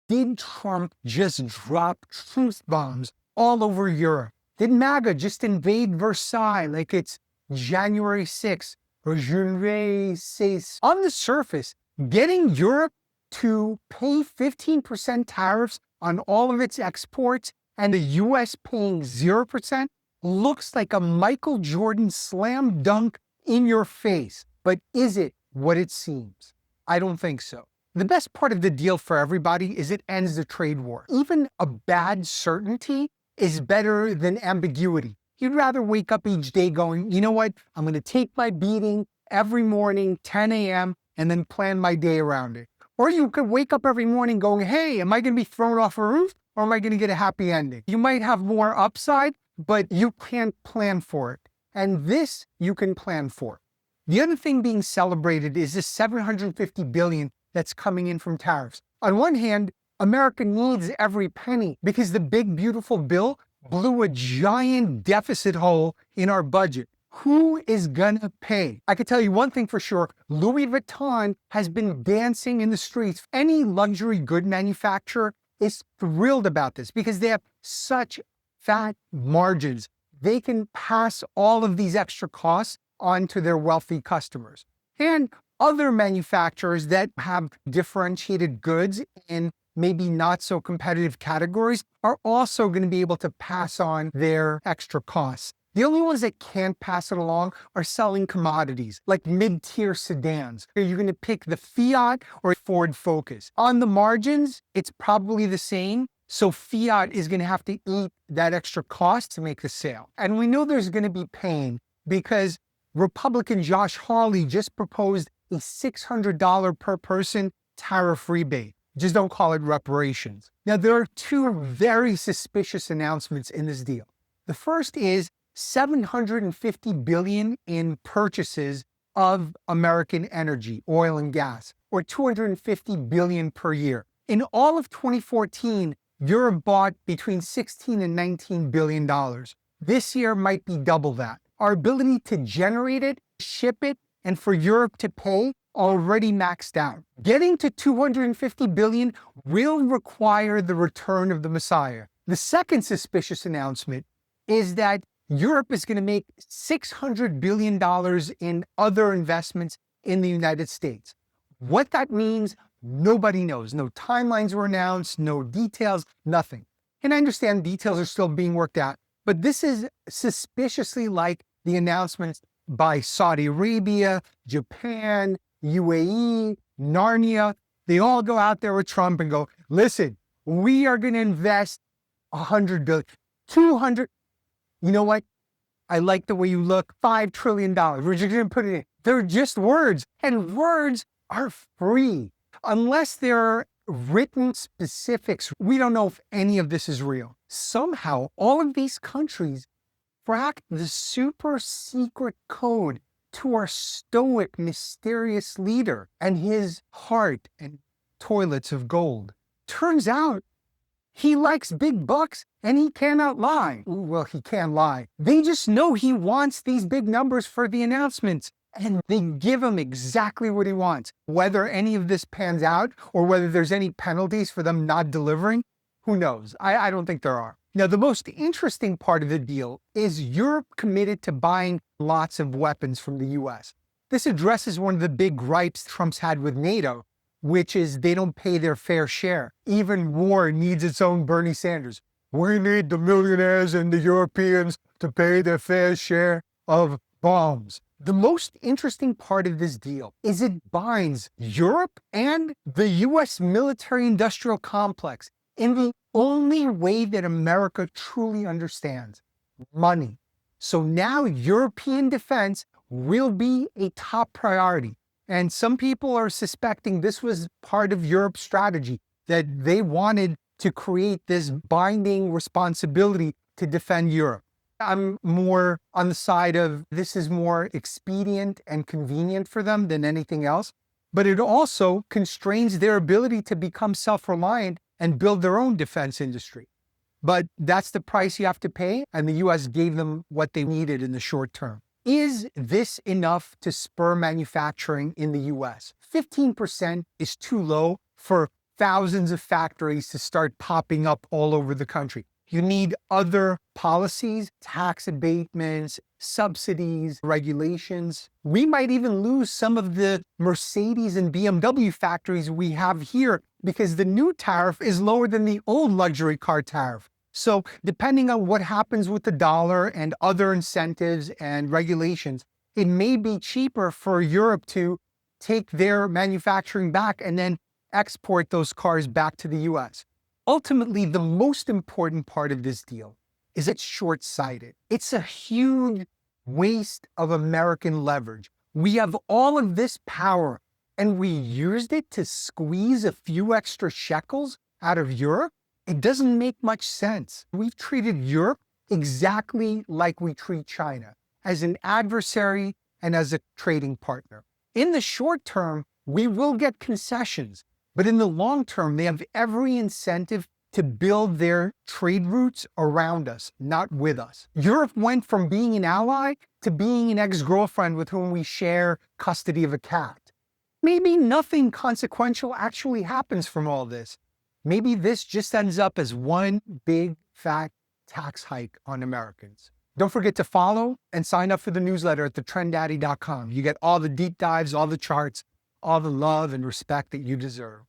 Did Trump just drop truth bombs all over Europe? Did MAGA just invade Versailles like it's January 6th or January 6th? On the surface, getting Europe to pay 15% tariffs on all of its exports and the US paying 0% looks like a Michael Jordan slam dunk in your face. But is it what it seems? I don't think so. The best part of the deal for everybody is it ends the trade war. Even a bad certainty is better than ambiguity. You'd rather wake up each day going, you know what, I'm going to take my beating every morning, 10 a.m., and then plan my day around it. Or you could wake up every morning going, hey, am I going to be thrown off a roof or am I going to get a happy ending? You might have more upside, but you can't plan for it. And this you can plan for. The other thing being celebrated is this $750 billion that's coming in from tariffs. On one hand, America needs every penny because the big, beautiful bill blew a giant deficit hole in our budget. Who is gonna pay? I can tell you one thing for sure, Louis Vuitton has been dancing in the streets. Any luxury good manufacturer is thrilled about this because they have such fat margins. They can pass all of these extra costs on to their wealthy customers. And other manufacturers that have differentiated goods in maybe not so competitive categories are also going to be able to pass on their extra costs. The only ones that can't pass it along are selling commodities like mid-tier sedans. You're going to pick the Fiat or Ford Focus. On the margins, it's probably the same. So Fiat is going to have to eat that extra cost to make the sale. And we know there's going to be pain because Republican Josh Hawley just proposed a $600 per person tariff rebate. Just don't call it reparations. Now, there are two very suspicious announcements in this deal. The first is $750 billion in purchases of American energy, oil and gas, or $250 billion per year. In all of 2014, Europe bought between $16 and $19 billion. This year might be double that. Our ability to generate it, ship it, and for Europe to pay already maxed out. Getting to $250 billion will require the return of the Messiah. The second suspicious announcement is that Europe is going to make $600 billion in other investments in the United States. What that means, nobody knows. No timelines were announced, no details, nothing. And I understand details are still being worked out, but this is suspiciously like the announcements by Saudi Arabia, Japan, UAE, Narnia. They all go out there with Trump and go, listen, we are going to invest $100 billion, $200. You know what? I like the way you look. $5 trillion. We're just going to put it in. They're just words, and words are free. Unless there are written specifics, we don't know if any of this is real. Somehow, all of these countries cracked the super secret code to our stoic, mysterious leader and his heart and toilets of gold. Turns out he likes big bucks and he cannot lie. Well, he can lie. They just know he wants these big numbers for the announcements and they give him exactly what he wants. Whether any of this pans out or whether there's any penalties for them not delivering, who knows? I don't think there are. Now, the most interesting part of the deal is Europe committed to buying lots of weapons from the US. This addresses one of the big gripes Trump's had with NATO, which is they don't pay their fair share. Even war needs its own Bernie Sanders. We need the millionaires and the Europeans to pay their fair share of bombs. The most interesting part of this deal is it binds Europe and the US military-industrial complex in the only way that America truly understands: money. So now European defense will be a top priority. And some people are suspecting this was part of Europe's strategy, that they wanted to create this binding responsibility to defend Europe. I'm more on the side of this is more expedient and convenient for them than anything else, but it also constrains their ability to become self-reliant and build their own defense industry. But that's the price you have to pay, and the US gave them what they needed in the short term. Is this enough to spur manufacturing in the US? 15% is too low for thousands of factories to start popping up all over the country. You need other policies, tax abatements, subsidies, regulations. We might even lose some of the Mercedes and BMW factories we have here because the new tariff is lower than the old luxury car tariff. So depending on what happens with the dollar and other incentives and regulations, it may be cheaper for Europe to take their manufacturing back and then export those cars back to the US. Ultimately, the most important part of this deal is it's short-sighted. It's a huge waste of American leverage. We have all of this power and we used it to squeeze a few extra shekels out of Europe. It doesn't make much sense. We've treated Europe exactly like we treat China, as an adversary and as a trading partner. In the short term, we will get concessions, but in the long term, they have every incentive to build their trade routes around us, not with us. Europe went from being an ally to being an ex-girlfriend with whom we share custody of a cat. Maybe nothing consequential actually happens from all this. Maybe this just ends up as one big, fat tax hike on Americans. Don't forget to follow and sign up for the newsletter at Trendaddy.com. You get all the deep dives, all the charts, all the love and respect that you deserve.